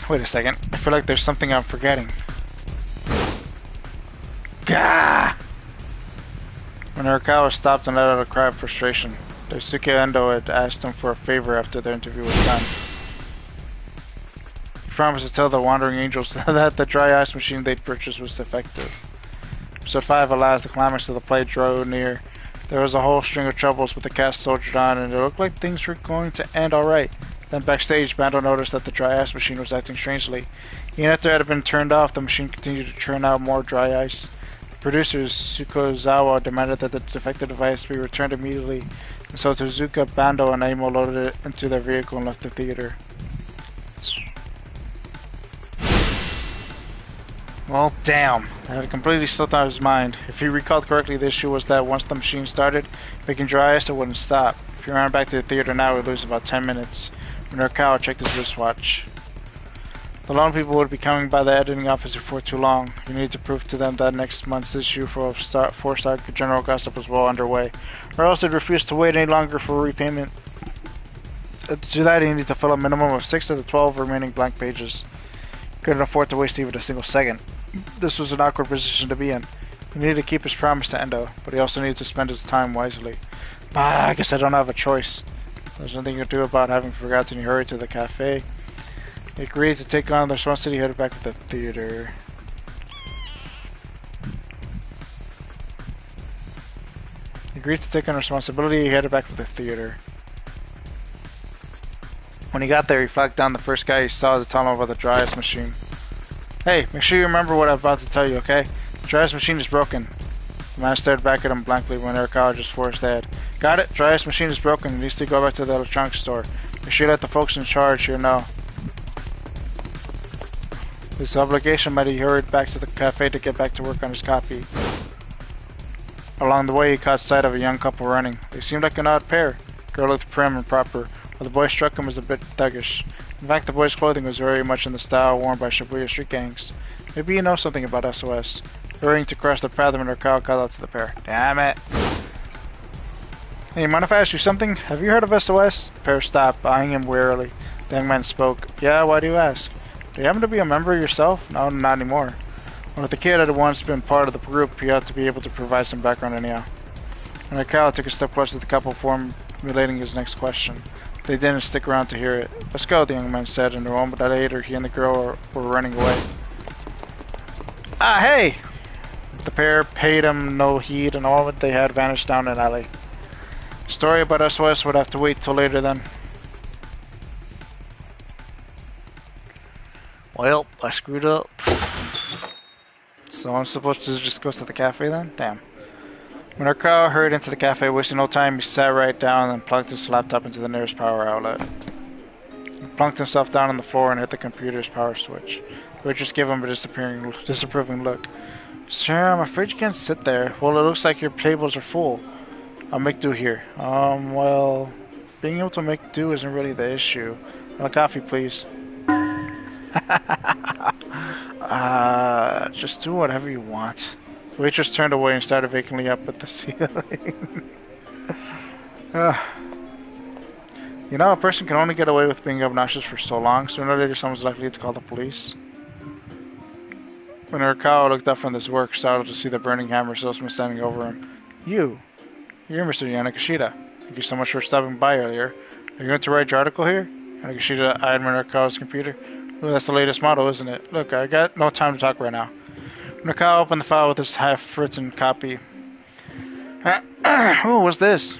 Wait a second. I feel like there's something I'm forgetting. Gah! Minorikawa stopped and let out a cry of frustration. Daisuke Endo had asked him for a favor after their interview was done. He promised to tell the Wandering Angels that the dry ice machine they'd purchased was defective. Episode 5, alas, the climax of the play drew near. There was a whole string of troubles with the cast soldiered on, and it looked like things were going to end alright. Then backstage, Bando noticed that the dry ice machine was acting strangely. Even after it had been turned off, the machine continued to churn out more dry ice. The producers, Tsukuzawa, demanded that the defective device be returned immediately, and so Tezuka, Bando, and Aimo loaded it into their vehicle and left the theater. Well, damn. That had completely slipped out of his mind. If he recalled correctly, the issue was that once the machine started making dry ice, it wouldn't stop. If he ran back to the theater now, he'd lose about 10 minutes. Minorikawa checked his wristwatch. The lone people would be coming by the editing office before too long. He needed to prove to them that next month's issue for four-star General Gossip was well underway, or else they'd refuse to wait any longer for repayment. To do that, he needed to fill a minimum of 6 of the 12 remaining blank pages. He couldn't afford to waste even a single second. This was an awkward position to be in. He needed to keep his promise to Endo, but he also needed to spend his time wisely. I guess I don't have a choice. There's nothing you can do about having forgotten. He hurried to the cafe. He agreed to take on the responsibility. He headed back to the theater. When he got there, he flagged down the first guy he saw to tell him about the dry ice machine. Hey, make sure you remember what I'm about to tell you, okay? The dry ice machine is broken. The man stared back at him blankly when Minorikawa just forced ahead. Got it? Dry ice machine is broken. It needs to go back to the electronics store. Make sure you let the folks in charge here know. His obligation met, he hurried back to the cafe to get back to work on his copy. Along the way, he caught sight of a young couple running. They seemed like an odd pair. The girl looked prim and proper, while the boy struck him as a bit thuggish. In fact, the boy's clothing was very much in the style worn by Shibuya street gangs. Maybe you know something about SOS. Hurrying to cross the path, Minorikawa called out to the pair. Damn it! Hey, mind if I ask you something? Have you heard of SOS? The pair stopped, eyeing him warily. The young man spoke. Yeah, why do you ask? Do you happen to be a member yourself? No, not anymore. Well, if the kid had once been part of the group, he ought to be able to provide some background anyhow. Minorikawa took a step closer to the couple, formulating his next question. They didn't stick around to hear it. Let's go, the young man said, and a moment later he and the girl were running away. Ah, hey! The pair paid him no heed, and all that they had vanished down an alley. The story about SOS would have to wait till later then. Well, I screwed up. So I'm supposed to just go to the cafe then? Damn. Minorikawa hurried into the cafe, wasting no time. He sat right down and plugged his laptop into the nearest power outlet. He plunked himself down on the floor and hit the computer's power switch. The waitress gave him a disapproving look. Sir, I'm afraid you can't sit there. Well, it looks like your tables are full. I'll make do here. Well, being able to make do isn't really the issue. A coffee, please. Just do whatever you want. The waitress turned away and started vacantly up at the ceiling. You know, a person can only get away with being obnoxious for so long. Sooner or later, someone's likely to call the police. When Minorikawa looked up from his work, startled to see the burning hammer salesman standing over him. You're Mr. Yanagashita. Thank you so much for stopping by earlier. Are you going to write your article here? Yanagashita eyed Minorikawa's computer. Ooh, that's the latest model, isn't it? Look, I got no time to talk right now. Minorikawa opened the file with his half-written copy. Oh, what's this?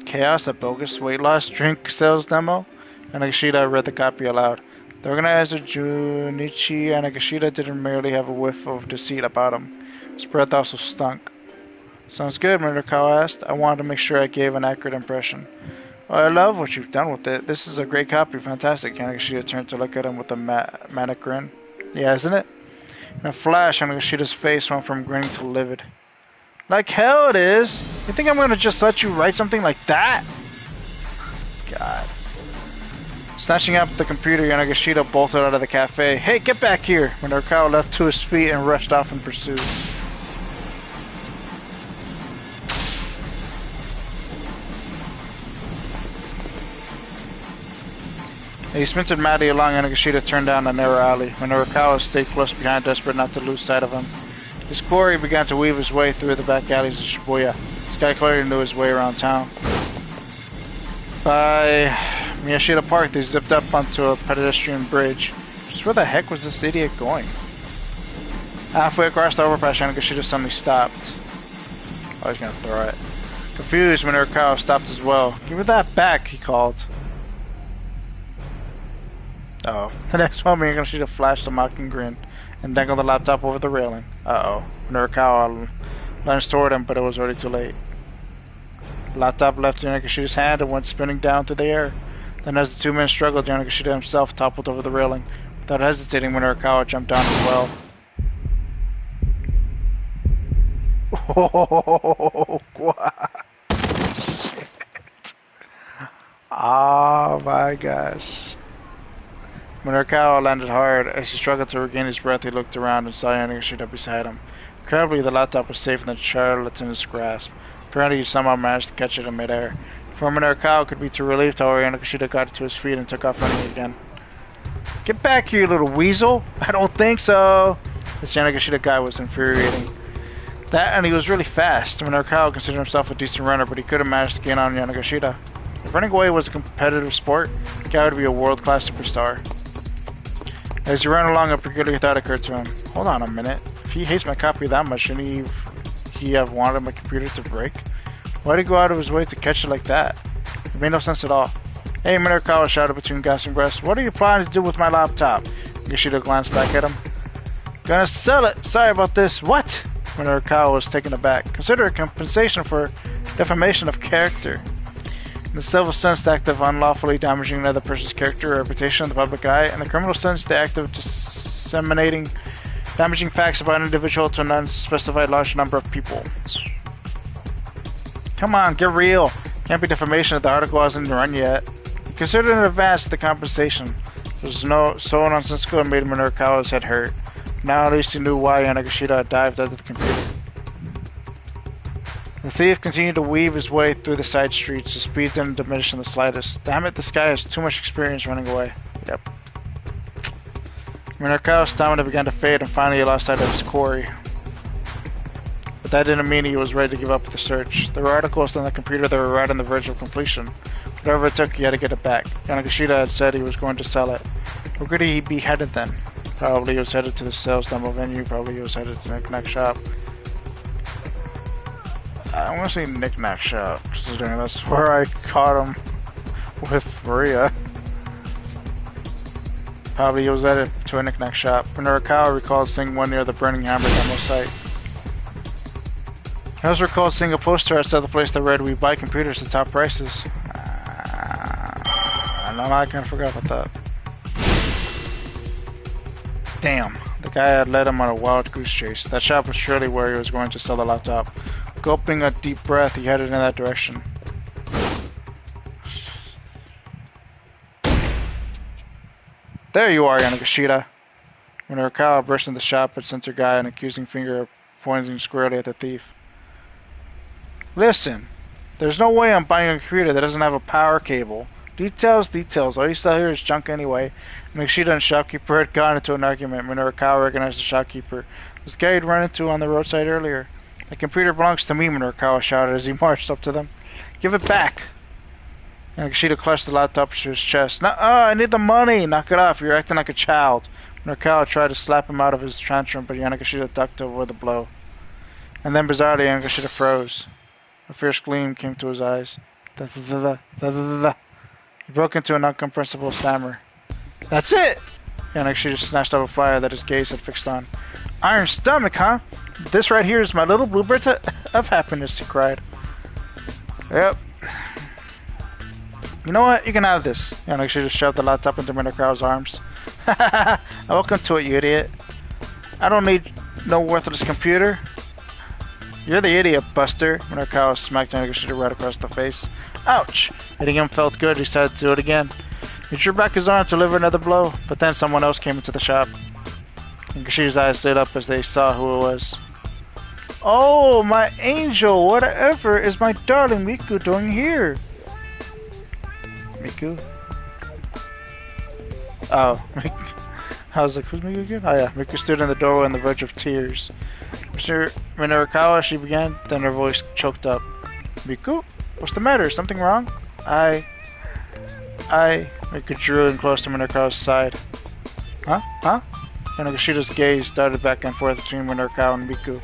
Chaos, a bogus weight loss drink sales demo? Yanagashita read the copy aloud. The organizer, Junichi Yanagashita, didn't merely have a whiff of deceit about him. His breath also stunk. Sounds good, Minorikawa asked. I wanted to make sure I gave an accurate impression. Well, I love what you've done with it. This is a great copy, fantastic. Yanagashita turned to look at him with a manic grin. Yeah, isn't it? In a flash, Yanagashita's face went from grinning to livid. Like hell it is! You think I'm gonna just let you write something like that? God. Snatching up the computer, Yanagashita bolted out of the cafe. Hey, get back here! Minorikawa leapt to his feet and rushed off in pursuit. He sprinted madly along, and Nagashita turned down a narrow alley. Minorikawa stayed close behind, desperate not to lose sight of him. His quarry began to weave his way through the back alleys of Shibuya. This guy clearly knew his way around town. By Miyashita Park, they zipped up onto a pedestrian bridge. Just where the heck was this idiot going? Halfway across the overpass, Nagashita suddenly stopped. Oh, he's gonna throw it. Confused, Minorikawa stopped as well. Give me that back, he called. Uh-oh. The next moment, Nagashita flashed a mocking grin and dangled the laptop over the railing. Uh-oh. Minorikawa lunged toward him, but it was already too late. The laptop left Nagashita's hand and went spinning down through the air. Then as the two men struggled, Nagashita himself toppled over the railing. Without hesitating, Minorikawa jumped down as well. Oh, what? Shit. Oh my gosh. Minorikawa landed hard. As he struggled to regain his breath, he looked around and saw Nagashita beside him. Incredibly, the laptop was safe in the charlatan's grasp. Apparently, he somehow managed to catch it in midair. Before Minorikawa could be too relieved, however, Nagashita got to his feet and took off running again. Get back here, you little weasel! I don't think so! This Nagashita guy was infuriating. That, and he was really fast. Minorikawa considered himself a decent runner, but he couldn't manage to gain on Nagashita. If running away was a competitive sport, the guy would be a world-class superstar. As he ran along, a peculiar thought occurred to him. Hold on a minute. If he hates my copy that much, shouldn't he have wanted my computer to break? Why'd he go out of his way to catch it like that? It made no sense at all. Hey, Minorikawa shouted between gasping breaths. What are you planning to do with my laptop? Nagashita glanced back at him. Gonna sell it. Sorry about this. What? Minorikawa was taken aback. Consider it compensation for defamation of character. In the civil sense, the act of unlawfully damaging another person's character or reputation in the public eye. In the criminal sense, the act of disseminating damaging facts about an individual to an unspecified large number of people. Come on, get real. Can't be defamation if the article hasn't run yet. Consider in advance the compensation. It was so nonsensical and made Minorikawa's head hurt. Now at least he knew why Nagashita dived under the computer. The thief continued to weave his way through the side streets. His speed didn't diminish in the slightest. Damn it, this guy has too much experience running away. Yep. Minorikawa's stamina began to fade and finally he lost sight of his quarry. But that didn't mean he was ready to give up the search. There were articles on the computer that were right on the verge of completion. Whatever it took, he had to get it back. Nagashita had said he was going to sell it. Where could he be headed then? Probably he was headed to the sales demo venue. Probably he was headed to the Knick-Knack shop. I want to say Knick-Knack shop, considering that's where I caught him with Maria. Probably he was headed to a Knick-Knack shop. Minorikawa recalled seeing one near the Burning Hammer demo site. He also recalled seeing a poster outside the place that read, "We buy computers at top prices." I kind of forgot about that. Damn, the guy had led him on a wild goose chase. That shop was surely where he was going to sell the laptop. Gulping a deep breath, he headed in that direction. There you are, Nagashita. When Minorikawa burst into the shop, it sent her guy an accusing finger pointing squarely at the thief. Listen, there's no way I'm buying a computer that doesn't have a power cable. Details. All you sell here is junk anyway. Nagashita and the shopkeeper had gone into an argument. Minorikawa recognized the shopkeeper. This guy he'd run into on the roadside earlier. The computer belongs to me, Minorikawa shouted as he marched up to them. Give it back! Nagashita clutched the laptop to his chest. Nuh-uh, I need the money! Knock it off, you're acting like a child. Minorikawa tried to slap him out of his tantrum, but Nagashita ducked to avoid the blow. And then bizarrely, Nagashita froze. A fierce gleam came to his eyes. He broke into an incomprehensible stammer. That's it! Nagashita snatched up a flyer that his gaze had fixed on. Iron stomach, huh? This right here is my little bluebird of happiness, he cried. Yep. You know what? You can have this. Nagashita shoved the laptop into Minorikawa's arms. Welcome to it, you idiot. I don't need no worthless computer. You're the idiot, Buster. Minorikawa smacked Nagashita right across the face. Ouch! Hitting him felt good. He decided to do it again. He drew back his arm to deliver another blow, but then someone else came into the shop. Nagashita's eyes lit up as they saw who it was. Oh, my angel! Whatever is my darling Miku doing here? Miku? Oh. I was like, who's Miku again? Oh yeah, Miku stood in the doorway on the verge of tears. Mr. Minorikawa, she began, then her voice choked up. Miku? What's the matter? Is something wrong? Miku drew in close to Minorikawa's side. Huh? Huh? Yanagashida's gaze darted back and forth between Minorikawa and Miku.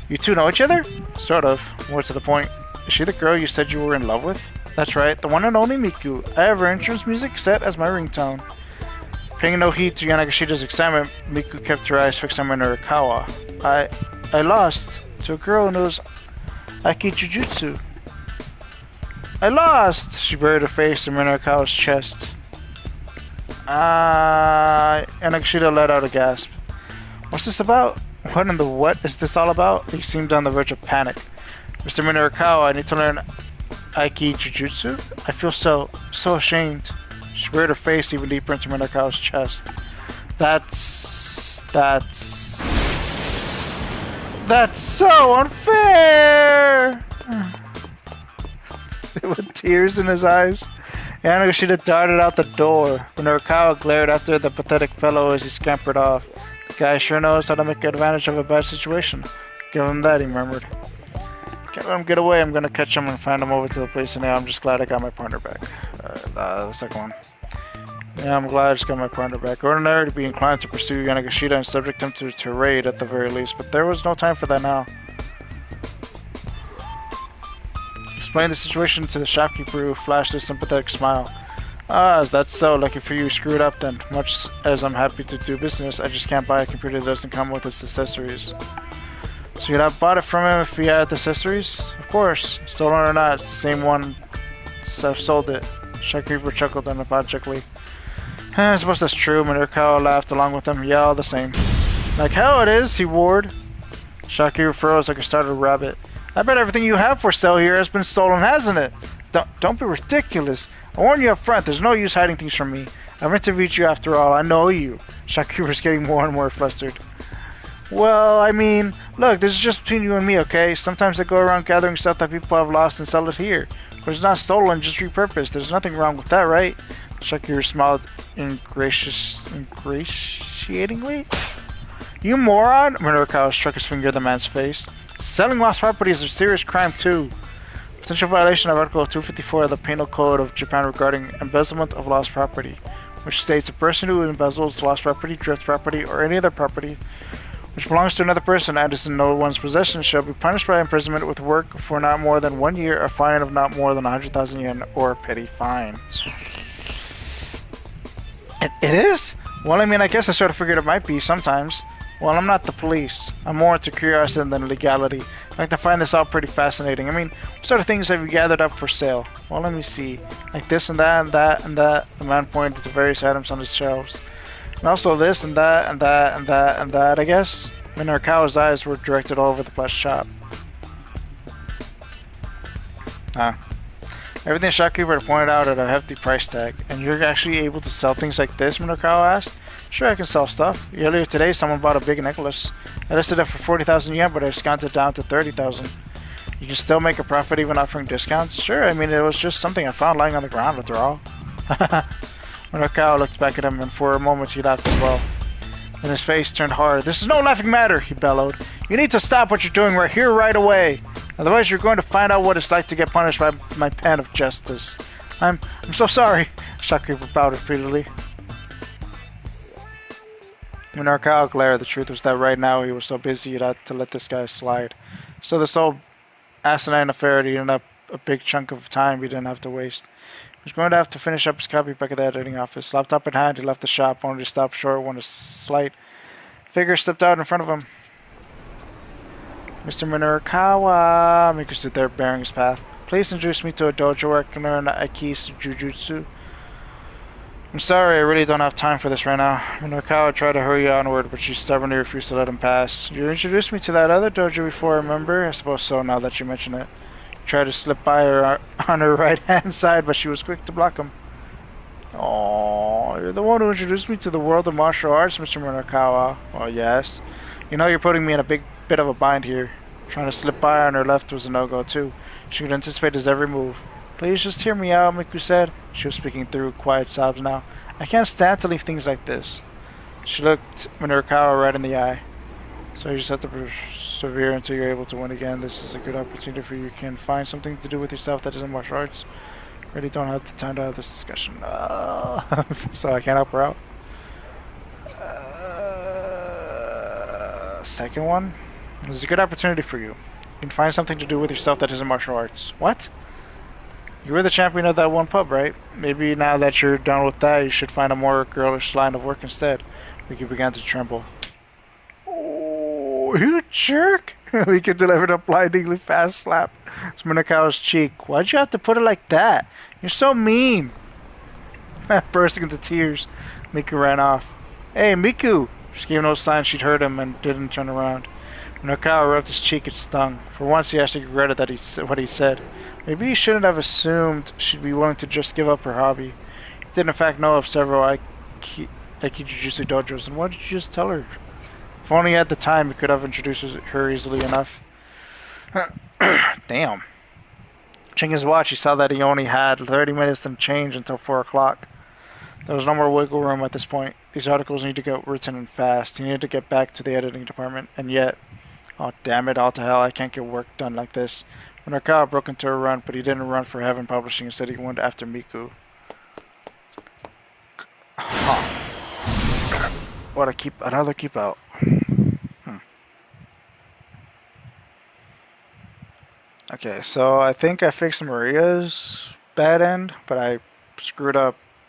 You two know each other? Sort of. More to the point. Is she the girl you said you were in love with? That's right, the one and only Miku. I have her entrance music set as my ringtone. Paying no heed to Yanagashida's excitement, Miku kept her eyes fixed on Minorikawa. I lost to a girl who knows Aiki Jujutsu. I lost! She buried her face in Minorikawa's chest. Yanagashida let out a gasp. What's this about? What in the what is this all about? He seemed on the verge of panic. Mr. Minorikawa, I need to learn Aiki Jujutsu? I feel so ashamed. She buried her face even deeper into Minorikawa's chest. That's so unfair! With tears in his eyes, Yanagashida darted out the door. Minorikawa glared after the pathetic fellow as he scampered off. The guy sure knows how to make advantage of a bad situation. Give him that, he murmured. Can't let him get away. I'm gonna catch him and find him over to the place, and now I'm just glad I got my partner back. The second one. Yeah, I'm glad I just got my partner back. Ordinary to be inclined to pursue Yanagashida and subject him to raid at the very least, but there was no time for that now. Explained the situation to the shopkeeper, who flashed a sympathetic smile. Ah, is that so? Lucky for you, screwed up then. Much as I'm happy to do business, I just can't buy a computer that doesn't come with its accessories. So you'd have bought it from him if he had the accessories? Of course. Stolen or not, it's the same one. So I've sold it. Shopkeeper chuckled unapologetically. I suppose that's true. Minorikawa laughed along with him. Yeah, all the same. Like how it is, he roared. Shopkeeper froze like a startled rabbit. I bet everything you have for sale here has been stolen, hasn't it? Don't be ridiculous. I warn you up front, there's no use hiding things from me. I've interviewed you after all. I know you. Shopkeeper's getting more and more flustered. Well, I mean, look, this is just between you and me, okay? Sometimes I go around gathering stuff that people have lost and sell it here. But it's not stolen, just repurposed. There's nothing wrong with that, right? Shakira smiled ingratiatingly. You moron! Minorikawa struck his finger at the man's face. Selling lost property is a serious crime, too. Potential violation of Article 254 of the Penal Code of Japan regarding embezzlement of lost property, which states a person who embezzles lost property, drift property, or any other property which belongs to another person and is in no one's possession shall be punished by imprisonment with work for not more than 1 year, a fine of not more than 100,000 yen, or a petty fine. It is? Well, I mean, I guess I sort of figured it might be sometimes. Well, I'm not the police. I'm more into curiosity than legality. I like to find this all pretty fascinating. I mean, what sort of things have you gathered up for sale? Well, let me see. Like this and that and that and that. The man pointed to various items on his shelves. And also this and that and that and that and that, I guess. Minorikawa's eyes were directed all over the plush shop. Everything the shopkeeper had pointed out at a hefty price tag. And you're actually able to sell things like this? Minorikawa asked. Sure, I can sell stuff. Earlier today, someone bought a big necklace. I listed it for 40,000 yen, but I discounted it down to 30,000. You can still make a profit even offering discounts? Sure, I mean, it was just something I found lying on the ground, after all. Minorikawa looked back at him, and for a moment he laughed as well. Then his face turned hard. This is no laughing matter, he bellowed. You need to stop what you're doing right here, right away. Otherwise, you're going to find out what it's like to get punished by my pen of justice. I'm so sorry, shopkeeper bowed repeatedly. Minorikawa glared. The truth was that right now he was so busy he'd had to let this guy slide. So this whole asinine affair had eaten up a big chunk of time he didn't have to waste. He was going to have to finish up his copy back at the editing office. Laptop in hand, he left the shop, only to stop short when a slight figure stepped out in front of him. Mr. Minorikawa. Miku stood there bearing his path. Please introduce me to a dojo where I can learn Aiki Jujutsu. I'm sorry, I really don't have time for this right now. Minorikawa tried to hurry onward, but she stubbornly refused to let him pass. You introduced me to that other dojo before, remember? I suppose so, now that you mention it. He tried to slip by her on her right-hand side, but she was quick to block him. Oh, you're the one who introduced me to the world of martial arts, Mr. Minorikawa. Well, yes. You know you're putting me in a big bit of a bind here. Trying to slip by on her left was a no-go, too. She could anticipate his every move. Please just hear me out, Miku said. She was speaking through quiet sobs now. I can't stand to leave things like this. She looked Minorikawa right in the eye. So you just have to persevere until you're able to win again. This is a good opportunity for you. You can find something to do with yourself that isn't martial arts. Really don't have the time to have this discussion. So I can't help her out. Second one. This is a good opportunity for you. You can find something to do with yourself that isn't martial arts. What? You were the champion of that one pub, right? Maybe now that you're done with that, you should find a more girlish line of work instead. Ricky began to tremble. Oh, you jerk! Ricky delivered a blindingly fast slap to Minakawa's cheek. Why'd you have to put it like that? You're so mean! Bursting into tears, Miku ran off. Hey, Miku! She gave no sign she'd heard him and didn't turn around. Minorikawa rubbed his cheek and stung. For once, he actually regretted what he said. Maybe he shouldn't have assumed she'd be willing to just give up her hobby. He did in fact know of several Aikijujutsu dojos, and why did you just tell her? If only at the time he could have introduced her easily enough. Damn. Checking his watch, he saw that he only had 30 minutes to change until 4 o'clock. There was no more wiggle room at this point. These articles need to get written and fast. He needed to get back to the editing department, and yet... Oh, damn it, all to hell, I can't get work done like this. Minorikawa broke into a run, but he didn't run for Heaven Publishing. Instead, he went after Miku. Huh. Another keep out. Okay, so I think I fixed Maria's bad end, but I screwed up